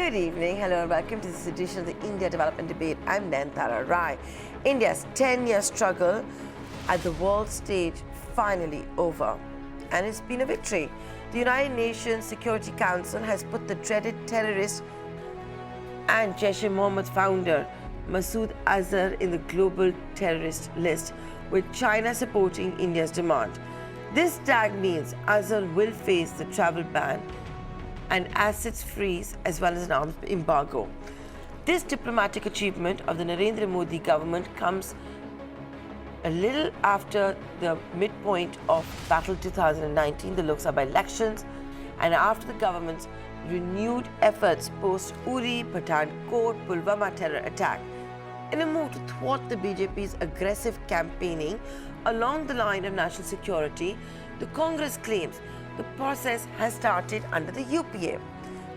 Good evening, hello and welcome to this edition of the India Development Debate. I'm Nayantara Rai. India's 10-year struggle at the world stage finally over. And it's been a victory. The United Nations Security Council has put the dreaded terrorist and JeM founder Masood Azhar in the global terrorist list, with China supporting India's demand. This tag means Azhar will face the travel ban and assets freeze as well as an arms embargo. This diplomatic achievement of the Narendra Modi government comes a little after the midpoint of Battle 2019, the Lok Sabha elections, and after the government's renewed efforts post-Uri, Pathankot, Pulwama terror attack. In a move to thwart the BJP's aggressive campaigning along the line of national security, the Congress claims the process has started under the UPA,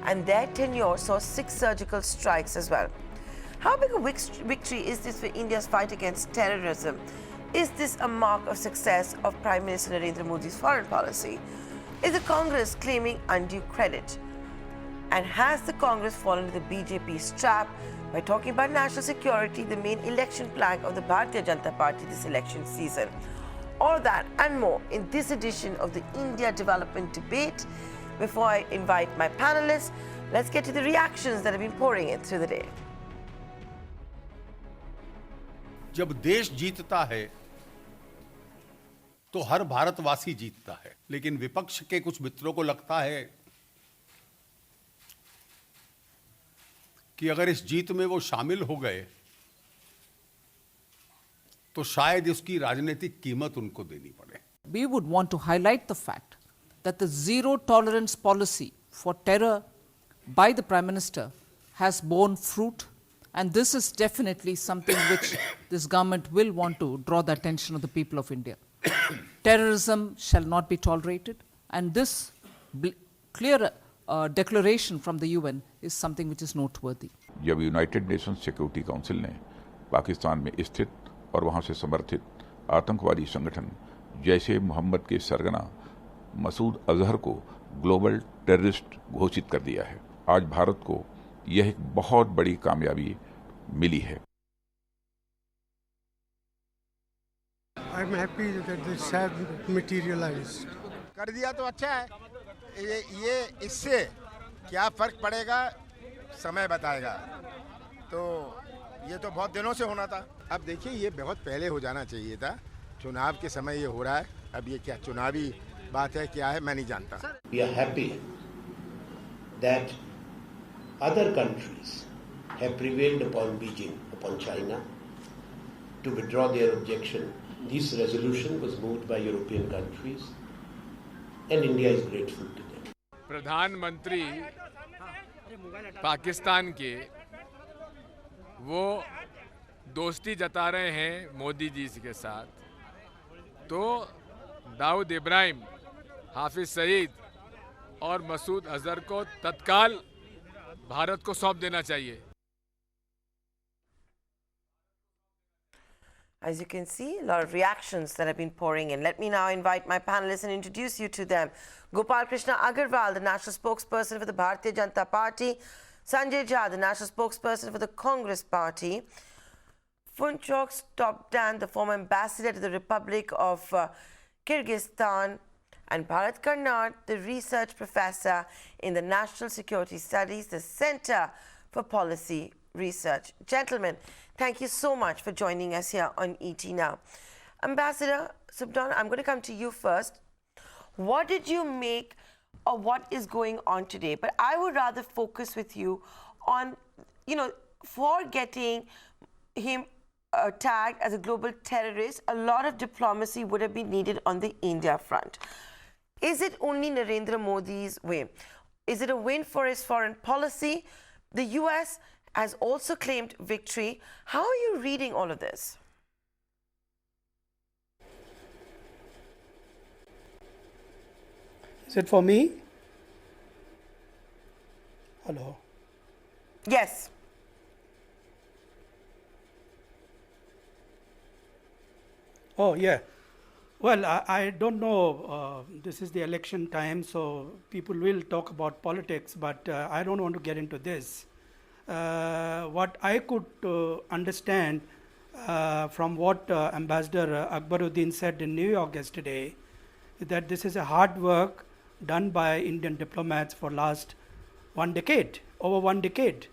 and their tenure saw 6 surgical strikes as well. How big a victory is this for India's fight against terrorism? Is this a mark of success of Prime Minister Narendra Modi's foreign policy? Is the Congress claiming undue credit? And has the Congress fallen into the BJP's trap by talking about national security, the main election plank of the Bharatiya Janata Party this election season? All that and more in this edition of the India Development Debate. Before I invite my panelists, let's get to the reactions that have been pouring in through the day. जब देश जीतता है तो हर भारतवासी जीतता है, लेकिन विपक्ष के कुछ मित्रों को लगता है कि अगर इस जीत में वो शामिल हो गए तो शायद इसकी राजनीतिक कीमत उनको देनी पड़े. We would want to highlight the fact that the zero tolerance policy for terror by the Prime Minister has borne fruit, and this is definitely something which this government will want to draw the attention of the people of India. Terrorism shall not be tolerated, and this clear declaration from the UN is something which is noteworthy. जब United Nations security council ने पाकिस्तान में स्थित और वहां से समर्थित आतंकवादी संगठन जैश ए मोहम्मद के सरगना मसूद अजहर को ग्लोबल टेररिस्ट घोषित कर दिया है, आज भारत को यह एक बहुत बड़ी कामयाबी मिली है. I'm happy that this has materialized. कर दिया तो अच्छा है. ये इससे क्या फर्क पड़ेगा समय बताएगा. तो ये तो बहुत दिनों से होना था. अब देखिए ये बहुत पहले हो जाना चाहिए था. चुनाव के समय ये हो रहा है. अब ये क्या चुनावी बात है क्या है मैं नहीं जानता. We are happy that other countries have prevailed upon Beijing, upon China, to withdraw their objection. This resolution was moved by European countries, and India is grateful to them. प्रधानमंत्री पाकिस्तान के वो दोस्ती जता रहे हैं मोदी जी के साथ, तो दाऊद इब्राहिम, हाफिज सईद और मसूद अजहर को तत्काल भारत को सौंप देना चाहिए. As you can see, a lot of reactions that have been pouring in. Let me now invite my panelists and introduce you to them. Gopal Krishna Agarwal, the national spokesperson for the Bharatiya Janata Party. Sanjay Jha, the national spokesperson for the Congress Party. Funchok Stopdan, the former ambassador to the Republic of Kyrgyzstan. And Bharat Karnad, the research professor in the National Security Studies, the Center for Policy Research. Gentlemen, thank you so much for joining us here on ET Now. Ambassador Subdan, I'm going to come to you first. What did you make of what is going on today? But I would rather focus with you on, for getting him tagged as a global terrorist, a lot of diplomacy would have been needed on the India front. Is it only Narendra Modi's way? Is it a win for his foreign policy? The US has also claimed victory. How are you reading all of this? Is it for me? Hello. Yes. Oh, yeah. Well, I don't know. This is the election time, so people will talk about politics, but I don't want to get into this. What I could understand from what Ambassador Akbaruddin said in New York yesterday, is that this is a hard work done by Indian diplomats for last 1 decade, over 1 decade.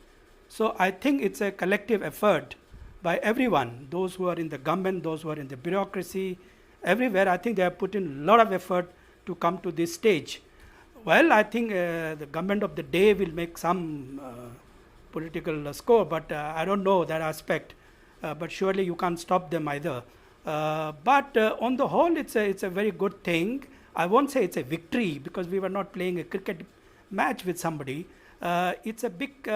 So I think it's a collective effort by everyone, those who are in the government, those who are in the bureaucracy, everywhere. I think they have put in a lot of effort to come to this stage. Well, I think the government of the day will make some political score, but I don't know that aspect. But surely you can't stop them either. But on the whole, it's a very good thing. I won't say it's a victory because we were not playing a cricket match with somebody. It's a big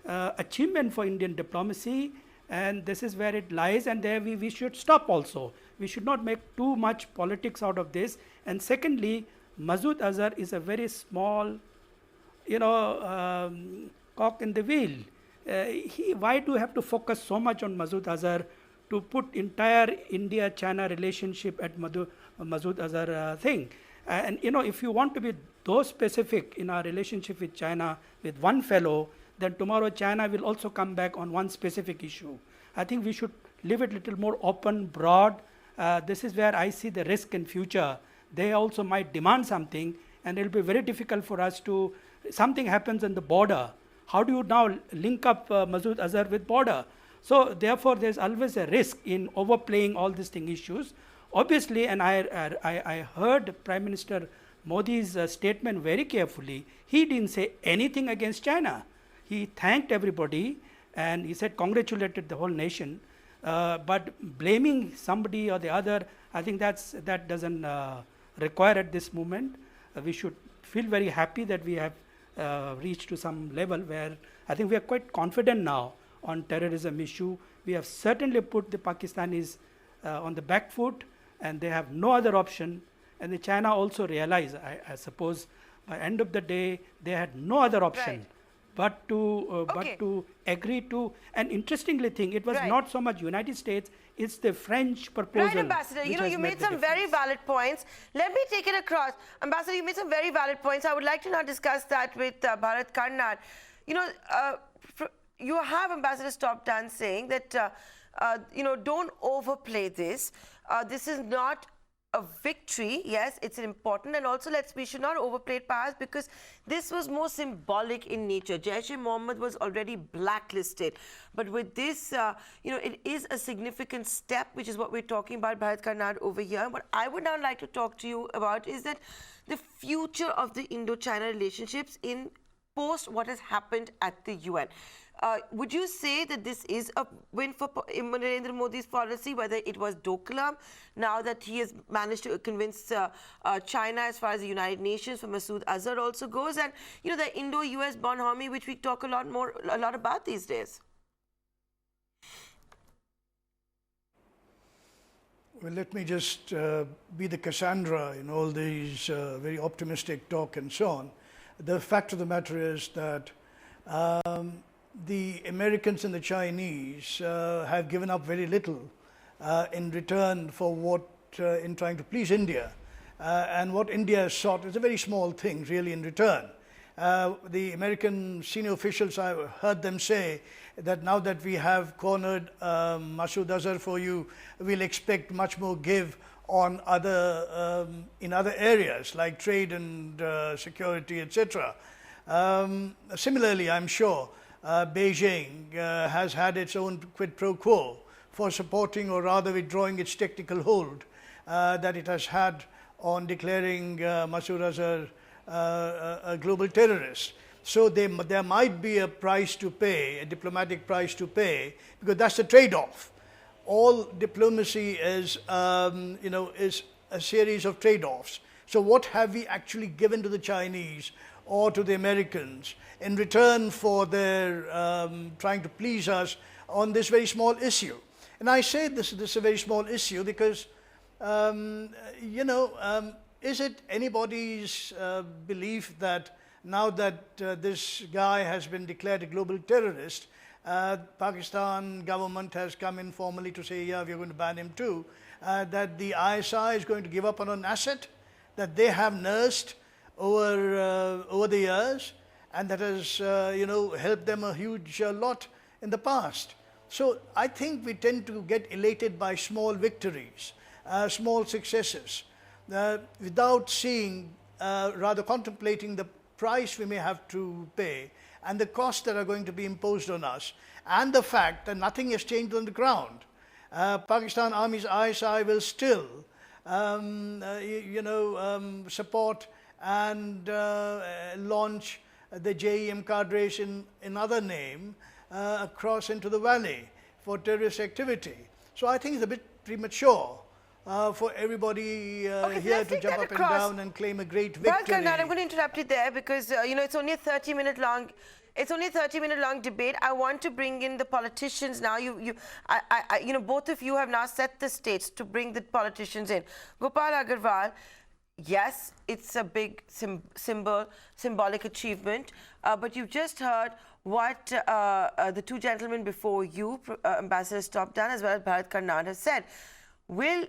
achievement for Indian diplomacy, and this is where it lies, and there we should stop also. We should not make too much politics out of this. And secondly, Masood Azhar is a very small, cock in the wheel. Why do you have to focus so much on Masood Azhar to put entire India-China relationship at Masood Azhar thing? And if you want to be those specific in our relationship with China with one fellow, then tomorrow China will also come back on one specific issue. I think we should leave it a little more open, broad. This is where I see the risk in future. They also might demand something, and it will be very difficult for us to, something happens on the border. How do you now link up Masood Azhar with border? So therefore, there's always a risk in overplaying all these issues. Obviously, and I heard Prime Minister Modi's statement very carefully. He didn't say anything against China. He thanked everybody, and he said congratulated the whole nation. But blaming somebody or the other, I think that doesn't require at this moment. We should feel very happy that we have reached to some level where I think we are quite confident now on terrorism issue. We have certainly put the Pakistanis on the back foot, and they have no other option. And the China also realized, I suppose, by end of the day, they had no other option. Right. But to agree to, and interestingly thing, it was not so much United States, it's the French proposal. Right, Ambassador. You made some very valid points. Let me take it across. Ambassador, you made some very valid points. I would like to now discuss that with Bharat Karnad. You have Ambassador stopped done saying that, don't overplay this. This is not a victory. Yes, it's important, and also we should not overplay it perhaps because this was more symbolic in nature. Jaish-e-Mohammed was already blacklisted, but with this, it is a significant step, which is what we're talking about, Bharat Karnad, over here. What I would now like to talk to you about is that the future of the Indo-China relationships in post what has happened at the UN. Would you say that this is a win for Narendra Modi's policy, whether it was Doklam, now that he has managed to convince China as far as the United Nations, for Masood Azhar also goes, and the Indo-US bonhomie, which we talk a lot about these days? Well, let me just be the Cassandra in all these very optimistic talk and so on. The fact of the matter is that the Americans and the Chinese have given up very little in return for what, in trying to please India. And what India has sought is a very small thing, really, in return. The American senior officials, I heard them say that now that we have cornered Masood Azhar for you, we'll expect much more give on in other areas like trade and security, etc. Similarly, I'm sure Beijing has had its own quid pro quo for supporting, or rather withdrawing, its technical hold that it has had on declaring Masood Azhar a global terrorist. So there might be a price to pay, a diplomatic price to pay, because that's the trade-off. All diplomacy is a series of trade-offs. So what have we actually given to the Chinese or to the Americans in return for their trying to please us on this very small issue? And I say this is a very small issue because, is it anybody's belief that now that this guy has been declared a global terrorist, Pakistan government has come in formally to say, yeah, we're going to ban him too, that the ISI is going to give up on an asset that they have nursed over the years, and that has helped them a huge lot in the past. So I think we tend to get elated by small victories, small successes, without seeing, rather contemplating the price we may have to pay and the costs that are going to be imposed on us, and the fact that nothing has changed on the ground. Pakistan Army's ISI will still support and launch the JeM cadres in another name across into the valley for terrorist activity. So I think it's a bit premature for everybody here to jump up and down and claim a great victory. I'm going to interrupt you there because it's only a 30-minute long. It's only a 30-minute long debate. I want to bring in the politicians now. Both of you have now set the stage to bring the politicians in. Gopal Agarwal, yes, it's a big symbolic achievement, but you've just heard what the two gentlemen before you, Ambassador Stopdan as well as Bharat Karnad, have said. Will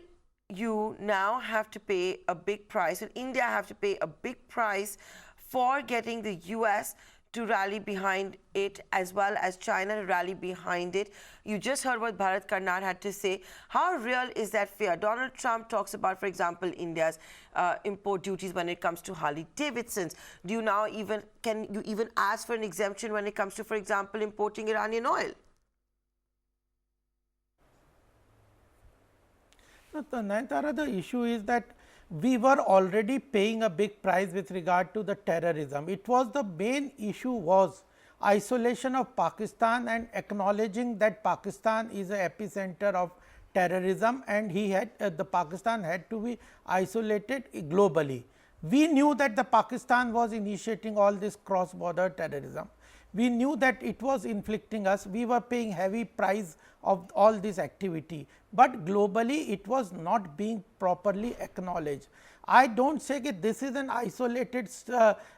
you now have to pay a big price? Will India have to pay a big price for getting the US to rally behind it, as well as China to rally behind it? You just heard what Bharat Karnad had to say. How real is that fear? Donald Trump talks about, for example, India's import duties when it comes to Harley Davidsons. Do you now can you even ask for an exemption when it comes to, for example, importing Iranian oil? Nayantara, the issue is that we were already paying a big price with regard to the terrorism. It was the main issue was isolation of Pakistan and acknowledging that Pakistan is an epicenter of terrorism, and the Pakistan had to be isolated globally. We knew that the Pakistan was initiating all this cross-border terrorism. We knew that it was inflicting us. We were paying heavy price of all this activity, but globally it was not being properly acknowledged. I do not say that this is an isolated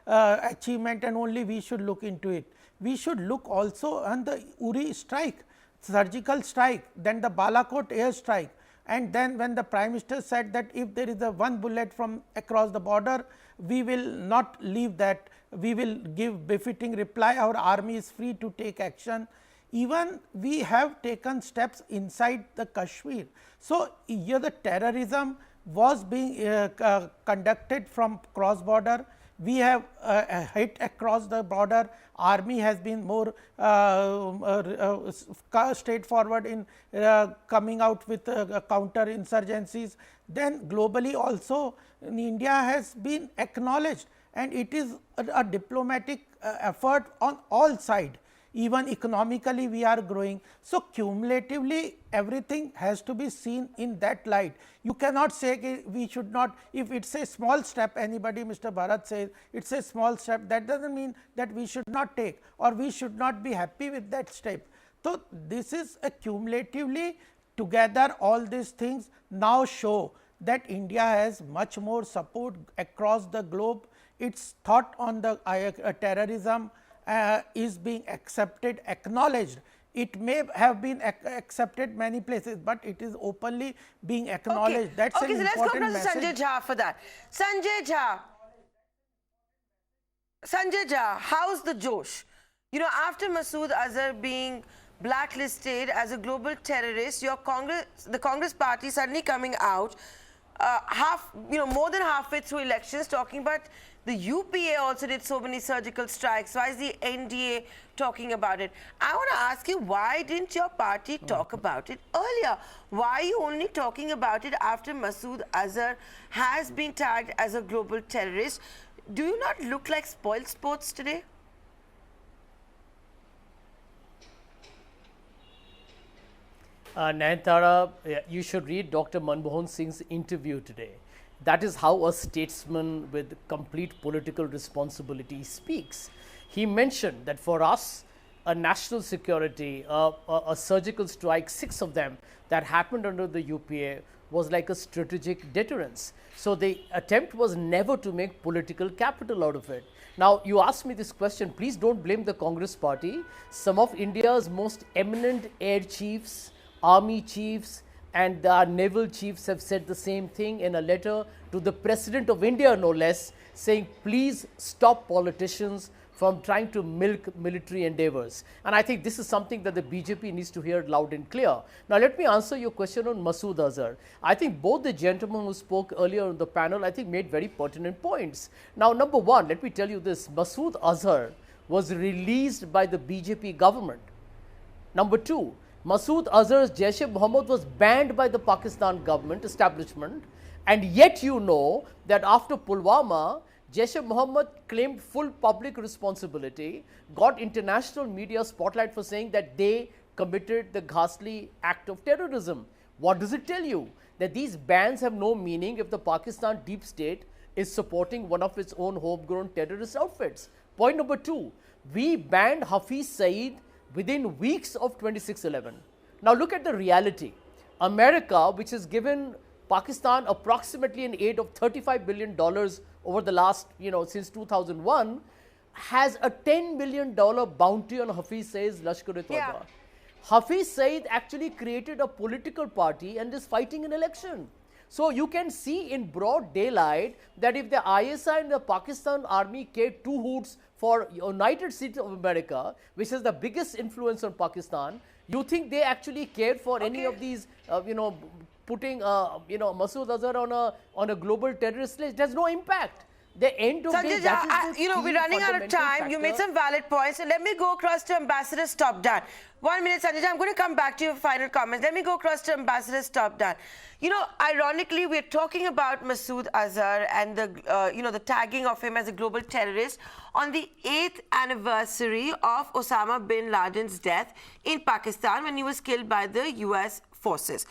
achievement and only we should look into it. We should look also on the Uri strike, surgical strike, then the Balakot air strike, and then when the Prime Minister said that if there is a one bullet from across the border, we will not leave that, we will give befitting reply, our army is free to take action. Even we have taken steps inside the Kashmir. So, here the terrorism was being conducted from cross border. We have hit across the border. Army has been more straightforward in coming out with counter insurgencies. Then globally also India has been acknowledged, and it is a diplomatic effort on all sides. Even economically we are growing. So, cumulatively everything has to be seen in that light. You cannot say we should not, if it is a small step, anybody, Mr. Bharat says it is a small step, that does not mean that we should not take or we should not be happy with that step. So, this is a cumulatively together all these things now show that India has much more support across the globe. Its thought on the terrorism is being accepted, acknowledged. It may have been accepted many places, but it is openly being acknowledged. That is an important message. So let's go to Sanjay Jha for that. Sanjay Jha, how's the Josh? You know, after Masood Azhar being blacklisted as a global terrorist, the Congress party suddenly coming out more than halfway through elections talking about the UPA also did so many surgical strikes. Why is the NDA talking about it? I want to ask you, why didn't your party talk about it earlier? Why are you only talking about it after Masood Azhar has been tagged as a global terrorist? Do you not look like spoiled sports today? Nayantara, you should read Dr. Manmohan Singh's interview today. That is how a statesman with complete political responsibility speaks. He mentioned that for us, a national security, a surgical strike, 6 of them that happened under the UPA was like a strategic deterrence. So the attempt was never to make political capital out of it. Now, you asked me this question, please don't blame the Congress party. Some of India's most eminent air chiefs, army chiefs, and our naval chiefs have said the same thing in a letter to the President of India, no less, saying, please stop politicians from trying to milk military endeavors. And I think this is something that the BJP needs to hear loud and clear. Now, let me answer your question on Masood Azhar. I think both the gentlemen who spoke earlier on the panel, I think made very pertinent points. Now, number one, let me tell you this, Masood Azhar was released by the BJP government. Number two, Masood Azhar's Jaish-e-Mohammed was banned by the Pakistan government establishment, and yet you know that after Pulwama, Jaish-e-Mohammed claimed full public responsibility, got international media spotlight for saying that they committed the ghastly act of terrorism. What does it tell you? That these bans have no meaning if the Pakistan deep state is supporting one of its own homegrown terrorist outfits. Point number two, we banned Hafiz Saeed within weeks of 26/11. Now look at the reality. America, which has given Pakistan approximately an aid of $35 billion over the last, since 2001, has a $10 billion bounty on Hafiz Saeed's Lashkar-e-Toiba. Yeah. Hafiz Saeed actually created a political party and is fighting an election. So you can see in broad daylight that if the ISI and the Pakistan army cared 2 hoots for United States of America, which is the biggest influence on Pakistan, you think they actually cared for any of these, putting, Masood Azhar on a global terrorist list? It has no impact. The end of the day, that is the we're running out of time. factor. You made some valid points. So let me go across to Ambassador Stopdan. 1 minute, Sanjay. I'm going to come back to your final comments. Let me go across to Ambassador Stopdan. Ironically, we're talking about Masood Azhar and the tagging of him as a global terrorist on the 8th anniversary of Osama bin Laden's death in Pakistan when he was killed by the US forces.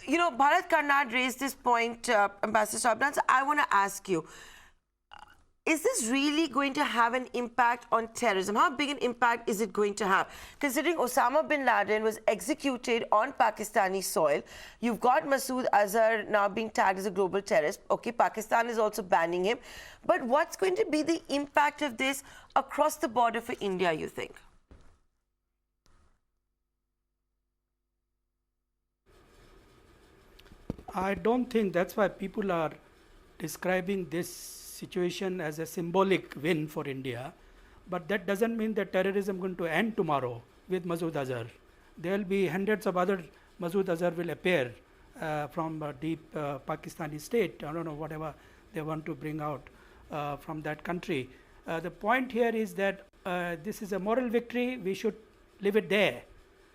Bharat Karnad raised this point, Ambassador Stopdan. So I want to ask you, is this really going to have an impact on terrorism? How big an impact is it going to have? Considering Osama bin Laden was executed on Pakistani soil, you've got Masood Azhar now being tagged as a global terrorist. Okay, Pakistan is also banning him. But what's going to be the impact of this across the border for India, you think? I don't think that's why people are describing this situation as a symbolic win for India, but that doesn't mean that terrorism is going to end tomorrow with Masood Azhar. There will be hundreds of other Masood Azhar will appear from a deep Pakistani state. I don't know, whatever they want to bring out from that country. The point here is that this is a moral victory. We should leave it there.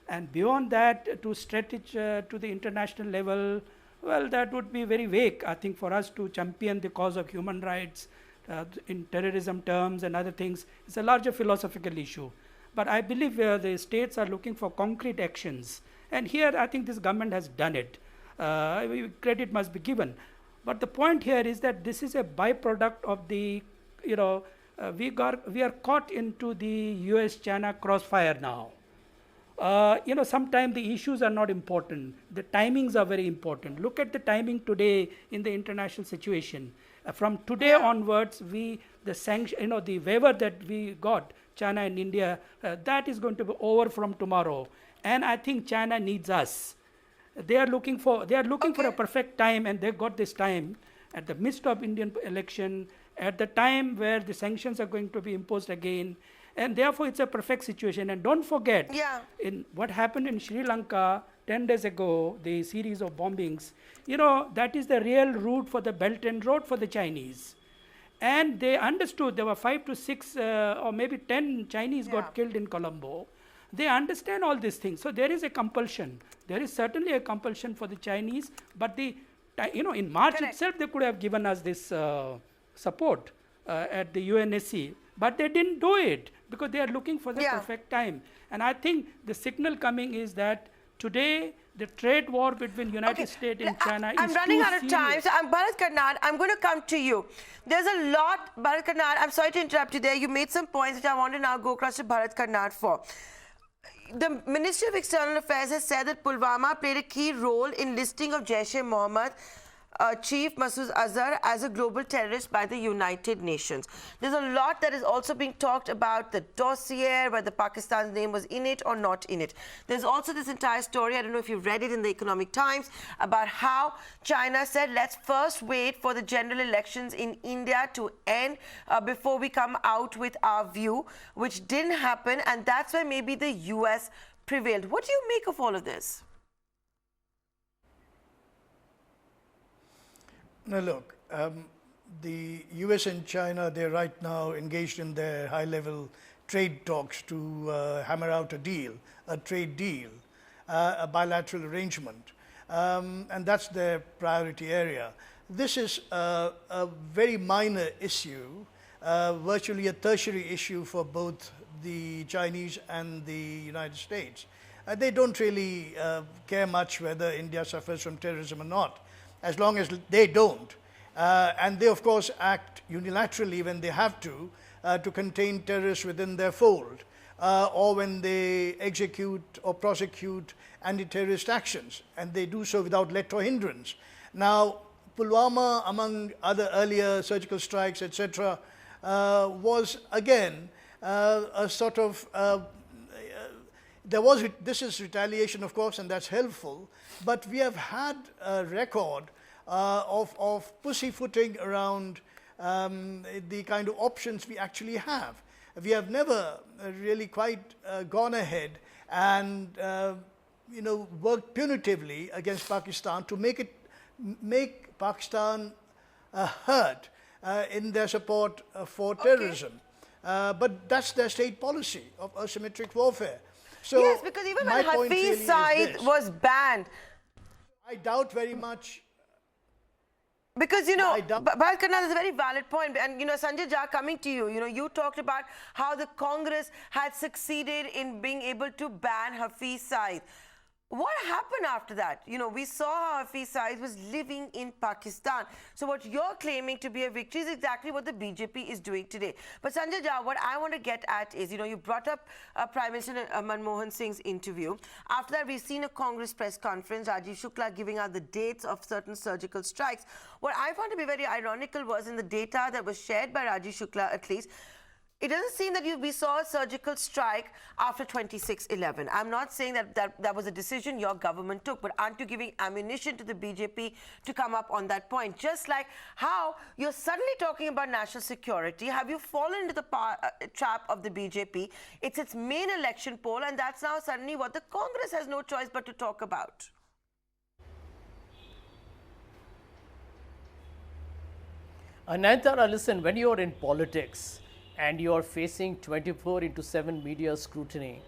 And beyond that, to stretch it to the international level, well, that would be very vague, I think, for us to champion the cause of human rights in terrorism terms and other things. It's a larger philosophical issue. But I believe the states are looking for concrete actions. And here, I think this government has done it. Credit must be given. But the point here is that this is a byproduct of the, we are caught into the US-China crossfire now. Sometimes the issues are not important. The timings are very important. Look at the timing today in the international situation. From today onwards, the waiver that we got, China and India, that is going to be over from tomorrow. And I think China needs us. They are looking for a perfect time, and they got this time at the midst of Indian election, at the time where the sanctions are going to be imposed again. And therefore, it's a perfect situation. And don't forget, in what happened in Sri Lanka 10 days ago, the series of bombings, that is the real route for the Belt and Road for the Chinese. And they understood there were 5 to 6 or maybe 10 Chinese got killed in Colombo. They understand all these things. So there is a compulsion. There is certainly a compulsion for the Chinese. But in March itself, they could have given us this support at the UNSC. But they didn't do it because they are looking for the perfect time. And I think the signal coming is that today the trade war between United States and China I'm is running too out of time, serious. so Bharat Karnad, I'm going to come to you. There's a lot, Bharat Karnad, I'm sorry to interrupt you there. You made some points which I want to now go across to Bharat Karnad for. The Ministry of External Affairs has said that Pulwama played a key role in listing of Jaish-e-Mohammed Chief Masood Azhar as a global terrorist by the United Nations. There's a lot that is also being talked about the dossier, whether Pakistan's name was in it or not in it. There's also this entire story, I don't know if you've read it in the Economic Times, about how China said, let's first wait for the general elections in India to end before we come out with our view, which didn't happen, and that's why maybe the US prevailed. What do you make of all of this? Now look, the US and China, they're right now engaged in their high-level trade talks to hammer out a deal, a trade deal, a bilateral arrangement, and that's their priority area. This is a very minor issue, virtually a tertiary issue for both the Chinese and the United States. They don't really care much whether India suffers from terrorism or not, as long as they don't. And they, of course, act unilaterally when they have to contain terrorists within their fold, or when they execute or prosecute anti-terrorist actions, and they do so without let or hindrance. Now, Pulwama, among other earlier surgical strikes, etc., was again a sort of this is retaliation, of course, and that's helpful, but we have had a record of pussyfooting around the kind of options we actually have. We have never really quite gone ahead and worked punitively against Pakistan to make Pakistan hurt in their support for terrorism. But that's their state policy of asymmetric warfare. So yes, because even when Hafiz Saeed was banned, I doubt very much. Because, Bharat Karnad is a very valid point. And, Sanjay Jha, coming to you, you talked about how the Congress had succeeded in being able to ban Hafiz Saeed. What happened after that? We saw how Hafiz Saeed was living in Pakistan. So what you're claiming to be a victory is exactly what the BJP is doing today. But Sanjay Jha, what I want to get at is, you brought up Prime Minister Manmohan Singh's interview. After that, we've seen a Congress press conference, Rajiv Shukla giving out the dates of certain surgical strikes. What I found to be very ironical was in the data that was shared by Rajiv Shukla, at least, it doesn't seem that we saw a surgical strike after 26/11. I'm not saying that was a decision your government took, but aren't you giving ammunition to the BJP to come up on that point? Just like how you're suddenly talking about national security, have you fallen into the trap of the BJP? It's its main election poll, and that's now suddenly what the Congress has no choice but to talk about. Nayantara, listen, when you're in politics, and you are facing 24/7 media scrutiny,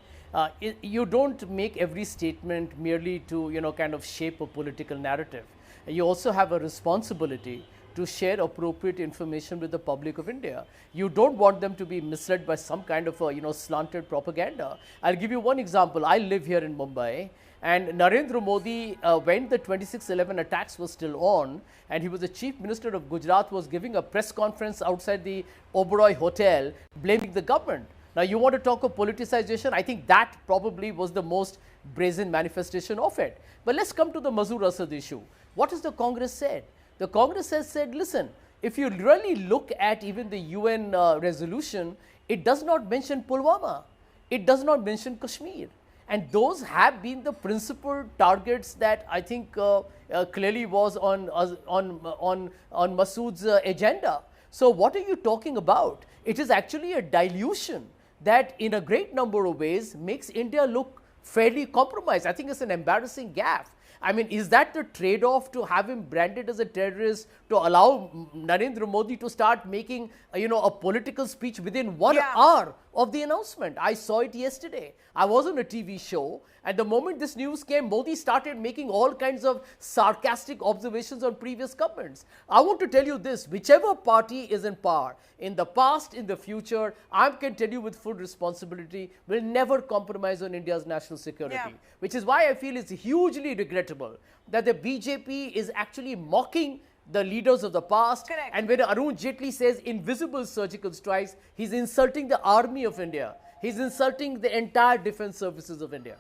you don't make every statement merely to, kind of shape a political narrative. You also have a responsibility to share appropriate information with the public of India. You don't want them to be misled by some kind of slanted propaganda. I'll give you one example. I live here in Mumbai, and Narendra Modi, when the 26/11 attacks were still on, and he was the Chief Minister of Gujarat, was giving a press conference outside the Oberoi Hotel, blaming the government. Now, you want to talk of politicization? I think that probably was the most brazen manifestation of it. But let's come to the Masood Azhar issue. What has the Congress said? The Congress has said, listen, if you really look at even the UN resolution, it does not mention Pulwama. It does not mention Kashmir. And those have been the principal targets that I think clearly was on Masood's agenda. So what are you talking about? It is actually a dilution that in a great number of ways makes India look fairly compromised. I think it's an embarrassing gaffe. I mean, is that the trade-off to have him branded as a terrorist, to allow Narendra Modi to start making, a political speech within 1 hour of the announcement. I saw it yesterday. I was on a TV show, and the moment this news came, Modi started making all kinds of sarcastic observations on previous governments. I want to tell you this, whichever party is in power, in the past, in the future, I can tell you with full responsibility, will never compromise on India's national security. Which is why I feel it's hugely regrettable that the BJP is actually mocking the leaders of the past. Correct. And when Arun Jaitley says invisible surgical strikes, he's insulting the army of India. He's insulting the entire defense services of India.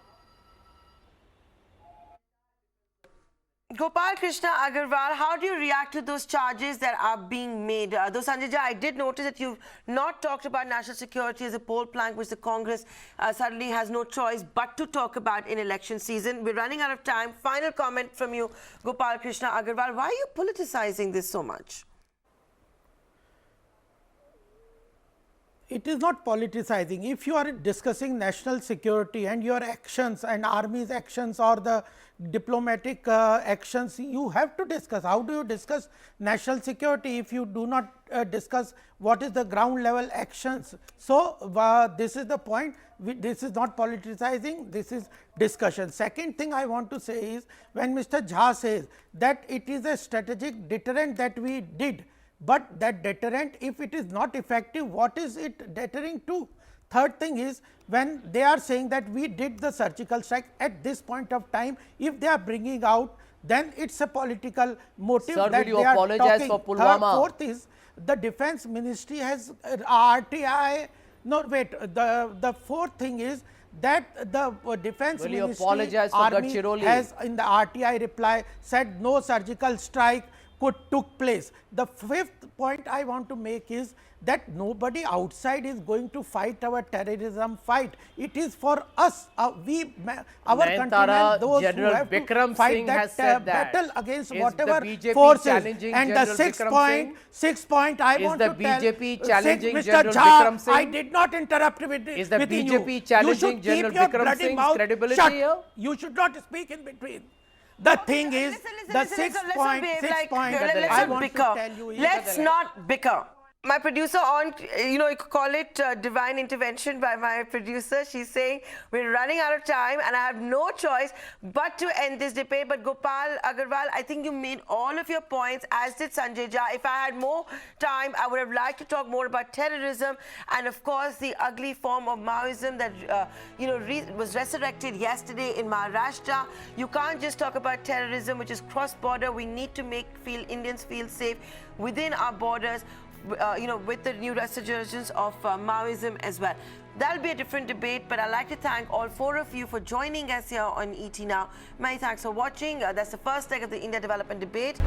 Gopal Krishna Agarwal, how do you react to those charges that are being made? Though Sanjay Jha, I did notice that you've not talked about national security as a poll plank, which the Congress suddenly has no choice but to talk about in election season. We're running out of time. Final comment from you, Gopal Krishna Agarwal. Why are you politicizing this so much? It is not politicizing. If you are discussing national security and your actions and army's actions or the diplomatic actions, you have to discuss. How do you discuss national security if you do not discuss what is the ground level actions? So, this is the point. This is not politicizing, this is discussion. Second thing I want to say is, when Mr. Jha says that it is a strategic deterrent that we did, but that deterrent, if it is not effective, what is it deterring to? Third thing is, when they are saying that we did the surgical strike at this point of time, if they are bringing out, then it is a political motive. Sir, that will you they are apologize talking. for Pulwama? Third, fourth is, the defense ministry has RTI. No, wait, the fourth thing is that the defense will you ministry apologize for army Gadchiroli? has in the RTI reply said no surgical strike took place. The fifth point I want to make is that nobody outside is going to fight our terrorism fight. It is for us, our countrymen, those General who have Bikram to fight Singh that has said that. battle against Is whatever the BJP forces. challenging And General the sixth Bikram point I Is want the to tell BJP challenging Mr. General Jha, Bikram Singh? I did not interrupt with Is the within BJP you. challenging You should General keep your Bikram bloody Singh's mouth credibility shut. here? You should not speak in between. The thing is, the sixth point I want to tell you is, let's not bicker. My producer on, you could call it divine intervention by my producer. She's saying we're running out of time and I have no choice but to end this debate. But Gopal Agarwal, I think you made all of your points, as did Sanjay Jha. If I had more time, I would have liked to talk more about terrorism and, of course, the ugly form of Maoism that, was resurrected yesterday in Maharashtra. You can't just talk about terrorism, which is cross-border. We need to make Indians feel safe within our borders. With the new resurgence of Maoism as well. That'll be a different debate, but I'd like to thank all four of you for joining us here on ET Now. Many thanks for watching. That's the first leg of the India Development Debate.